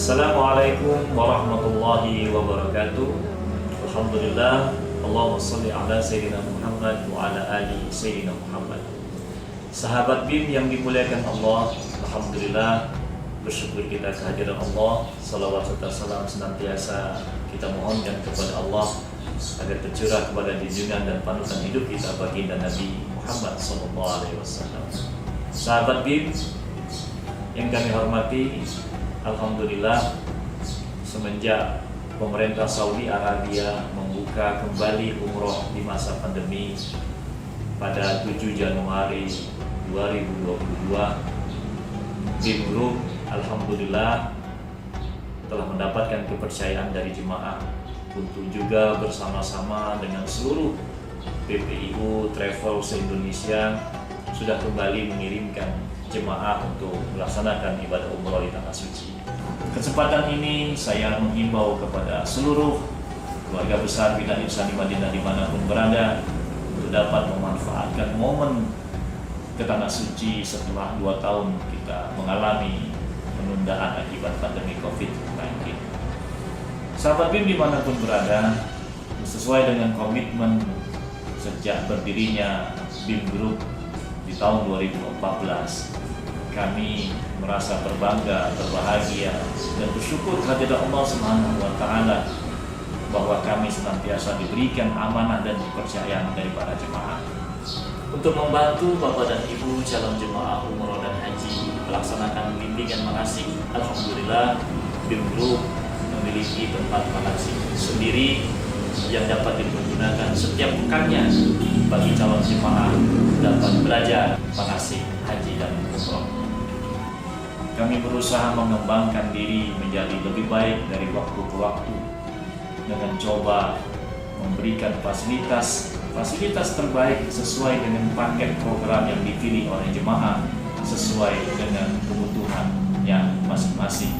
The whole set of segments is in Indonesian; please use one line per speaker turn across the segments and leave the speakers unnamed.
Assalamualaikum warahmatullahi wabarakatuh. Alhamdulillah. Allahumma sholli ala sayyidina Muhammad wa ala ali sayyidina Muhammad. Sahabat BIM yang dimuliakan Allah, alhamdulillah, bersyukur kita kehadiran Allah. Salawat serta salam senantiasa kita mohonkan kepada Allah agar tercurah kepada junjungan dan panutan hidup kita baginda Nabi Muhammad SAW. Sahabat BIM yang kami hormati, alhamdulillah, semenjak pemerintah Saudi Arabia membuka kembali umroh di masa pandemi pada 7 Januari 2022, BIM Group alhamdulillah telah mendapatkan kepercayaan dari jemaah untuk juga bersama-sama dengan seluruh PPIU Travel se-Indonesia sudah kembali mengirimkan jemaah untuk melaksanakan ibadah umroh di Tanah Suci. Kesempatan ini saya menghimbau kepada seluruh keluarga besar Bina Ihsan Madinah dimanapun berada untuk dapat memanfaatkan momen ke Tanah Suci setelah 2 tahun kita mengalami penundaan akibat pandemi COVID-19. Sahabat BIM dimanapun berada, sesuai dengan komitmen sejak berdirinya BIM Group di tahun 2014, kami merasa berbangga, berbahagia, dan bersyukur kehadirat Allah Subhanahu wa Ta'ala bahwa kami senantiasa diberikan amanah dan kepercayaan dari para jemaah untuk membantu Bapak dan Ibu calon jemaah umroh dan haji melaksanakan bimbingan manasik. Alhamdulillah, BIM Group memiliki tempat manasik sendiri yang dapat dipergunakan setiap pekannya bagi calon jemaah dapat belajar manasik haji dan umroh. Kami berusaha mengembangkan diri menjadi lebih baik dari waktu ke waktu dengan coba memberikan fasilitas terbaik sesuai dengan paket program yang dipilih oleh jemaah sesuai dengan kebutuhannya masing-masing.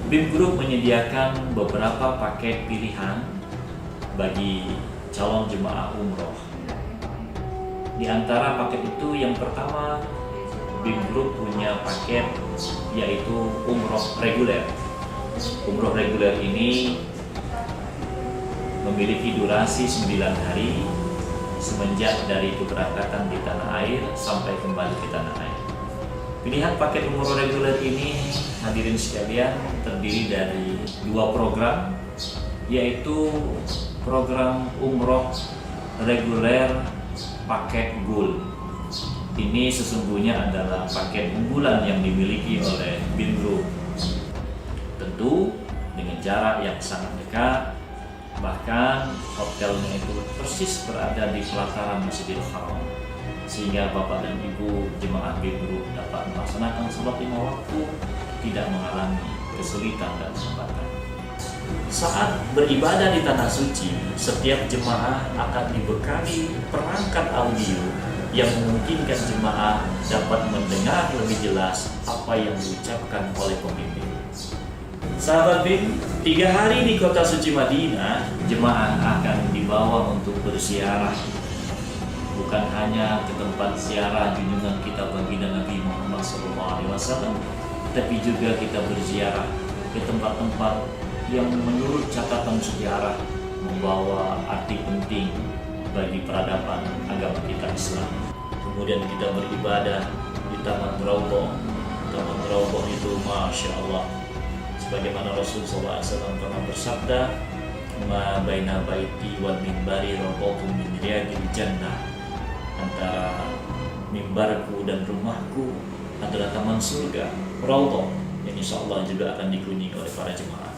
BIM Group menyediakan beberapa paket pilihan bagi calon jemaah umroh. Di antara paket itu yang pertama, BIM Group punya paket yaitu umroh reguler. Umroh reguler ini memiliki durasi 9 hari semenjak dari keberangkatan di tanah air sampai kembali ke tanah air. Pilihan paket umroh reguler ini, hadirin sekalian, terdiri dari 2 program, yaitu program umroh reguler paket Gold. Ini sesungguhnya adalah paket unggulan yang dimiliki oleh BIM Group. Tentu dengan jarak yang sangat dekat, bahkan hotelnya itu persis berada di pelataran Masjidil Haram, sehingga Bapak dan Ibu jemaah BIM Group dapat melaksanakan sholat 5 waktu tidak mengalami kesulitan dan hambatan. Saat beribadah di Tanah Suci, setiap jemaah akan dibekali perangkat audio yang memungkinkan jemaah dapat mendengar lebih jelas apa yang diucapkan oleh pemimpin. Sahabat BIM, 3 hari di kota suci Madinah, jemaah akan dibawa untuk berziarah. Bukan hanya ke tempat ziarah junjungan kita baginda Nabi Muhammad SAW, tapi juga kita berziarah ke tempat-tempat yang menurut catatan sejarah membawa arti penting bagi peradaban agama kita Islam. Kemudian kita beribadah di Taman Raudhah. Taman Raudhah itu Masya Allah, sebagaimana Rasulullah SAW pernah bersabda, "Ma baina baiti wal mimbari raudhatun min riyadil jannah." Antara mimbarku dan rumahku adalah taman surga, Raudhah, yang insya Allah juga akan dikunjungi oleh para jemaah.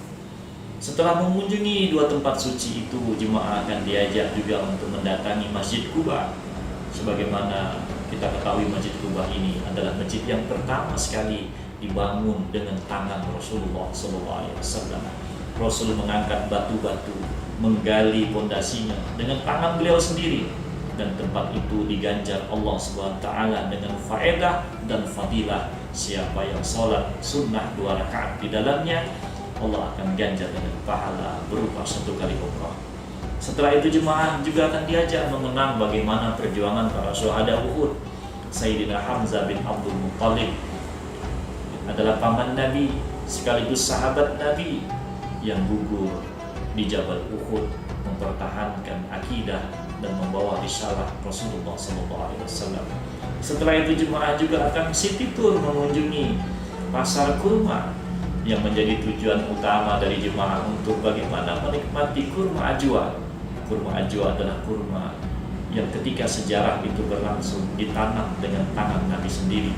Setelah mengunjungi 2 tempat suci itu, jemaah akan diajak juga untuk mendatangi Masjid Quba. Sebagaimana kita ketahui, Masjid Quba ini adalah masjid yang pertama sekali dibangun dengan tangan Rasulullah SAW. Rasul mengangkat batu-batu, menggali pondasinya dengan tangan beliau sendiri, dan tempat itu diganjar Allah SWT dengan faedah dan fadilah. Siapa yang sholat sunnah 2 rakaat di dalamnya, Allah akan ganjar dengan pahala berupa 1 kali umrah. Setelah itu jemaah juga akan diajak mengenang bagaimana perjuangan para syuhada Uhud, Sayyidina Hamzah bin Abdul Muttalib adalah paman Nabi sekaligus sahabat Nabi yang gugur di Jabal Uhud mempertahankan akidah dan membawa risalah Rasulullah SAW. Setelah itu jemaah juga akan city tour mengunjungi pasar kurma yang menjadi tujuan utama dari jemaah untuk bagaimana menikmati kurma ajwa. Kurma ajwa adalah kurma yang ketika sejarah itu berlangsung ditanam dengan tangan Nabi sendiri.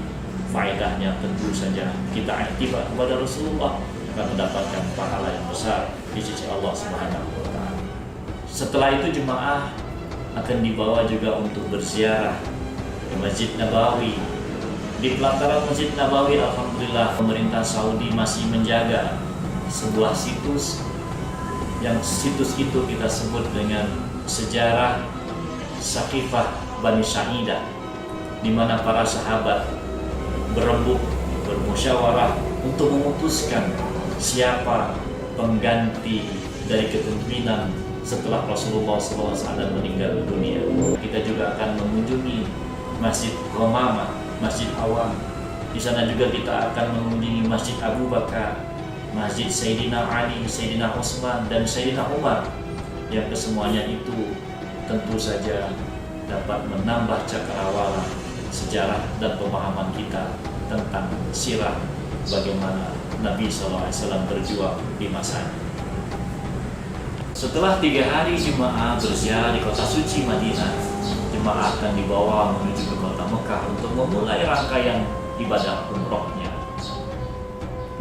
Faedahnya tentu saja kita iktibar kepada Rasulullah akan mendapatkan pahala yang besar di sisi Allah Subhanahu wa taala. Setelah itu jemaah akan dibawa juga untuk berziarah ke Masjid Nabawi. Di pelataran Masjid Nabawi, alhamdulillah pemerintah Saudi masih menjaga sebuah situs yang situs itu kita sebut dengan sejarah Saqifah Bani Sa'idah, di mana para sahabat berembuk, bermusyawarah untuk memutuskan siapa pengganti dari kepemimpinan setelah Rasulullah SAW meninggal dunia. Kita juga akan mengunjungi Masjid Ghamamah, Masjid Awam. Di sana juga kita akan mengunjungi Masjid Abu Bakar, Masjid Sayyidina Ali, Sayyidina Utsman, dan Sayyidina Umar, yang kesemuanya itu tentu saja dapat menambah cakrawala sejarah dan pemahaman kita tentang sirah bagaimana Nabi SAW berjuang di masanya. Setelah 3 hari jemaah berziarah di kota suci Madinah, jemaah akan dibawa menuju ke kota Mekah untuk memulai rangkaian ibadah umrohnya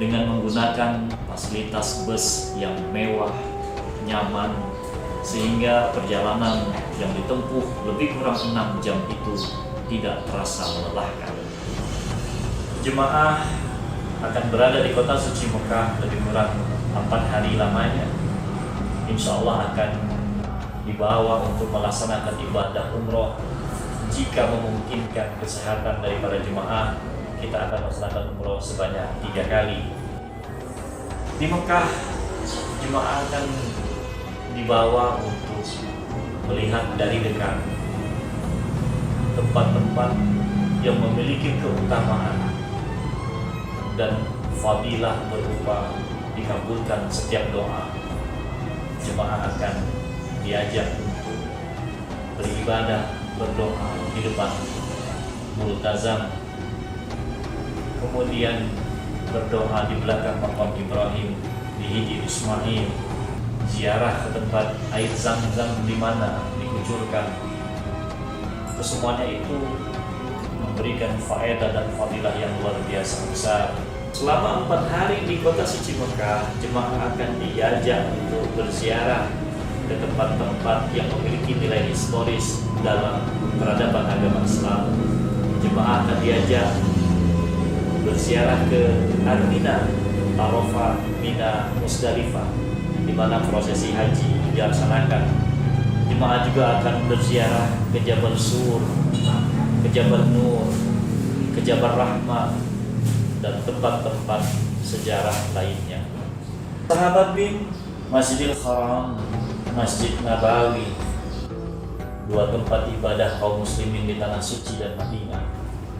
dengan menggunakan fasilitas bus yang mewah, nyaman, sehingga perjalanan yang ditempuh lebih kurang 6 jam itu tidak terasa melelahkan. Jemaah akan berada di kota suci Mekah lebih kurang 4 hari lamanya. Insya Allah akan dibawa untuk melaksanakan ibadah umroh. Jika memungkinkan kesehatan dari para jemaah, kita akan melaksanakan umroh sebanyak 3 kali. Di Mekah, jemaah akan dibawa untuk melihat dari dekat tempat-tempat yang memiliki keutamaan dan fadilah berupa dikabulkan setiap doa. Jemaah akan diajak untuk beribadah, berdoa di depan multazam, kemudian berdoa di belakang makam Ibrahim, di Hijr Ismail, ziarah ke tempat air Zam-Zam di mana dikucurkan. Kesemuanya itu memberikan faedah dan fadilah yang luar biasa besar. Selama 4 hari di kota suci Mekah, jemaah akan diajak untuk berziarah ke tempat-tempat yang memiliki nilai historis dalam peradaban agama Islam. Jemaah akan diajak berziarah ke Ar-Mina, Arafah, Mina, Musdalifah, di mana prosesi haji dilaksanakan. Jemaah juga akan berziarah ke Jabal Sur, ke Jabal Nur, ke Jabal Rahmah, dan tempat-tempat sejarah lainnya. Sahabat BIM, Masjidil Haram, Masjid Nabawi, 2 tempat ibadah kaum muslimin di tanah suci dan Madinah,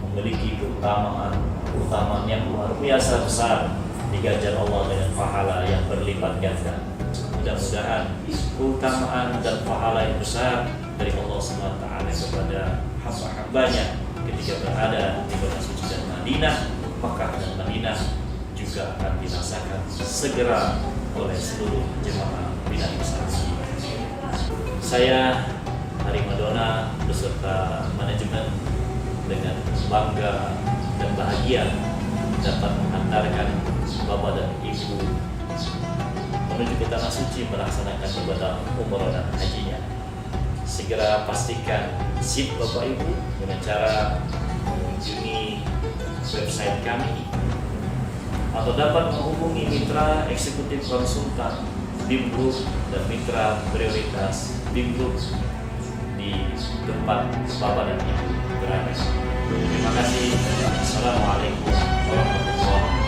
memiliki keutamaan yang luar biasa besar, diganjar Allah dengan pahala yang berlipat ganda. Mudah-mudahan keutamaan dan pahala yang besar dari Allah SWT kepada hamba-hambanya ketika berada di kota suci dan Madinah, Mekah dan Madinah juga akan dirasakan segera oleh seluruh jemaah Bina Instansi. Saya Hari Madona beserta manajemen dengan bangga dan bahagia dapat mengantarkan Bapak dan Ibu menuju ke tanah suci melaksanakan ibadah umroh dan hajinya. Segera pastikan sip Bapak Ibu dengan cara mengunjungi website kami atau dapat menghubungi mitra eksekutif konsultan BIM Group dan mitra prioritas BIM Group di tempat Bapak dan Ibu berada. Terima kasih. Assalamualaikum warahmatullahi wabarakatuh.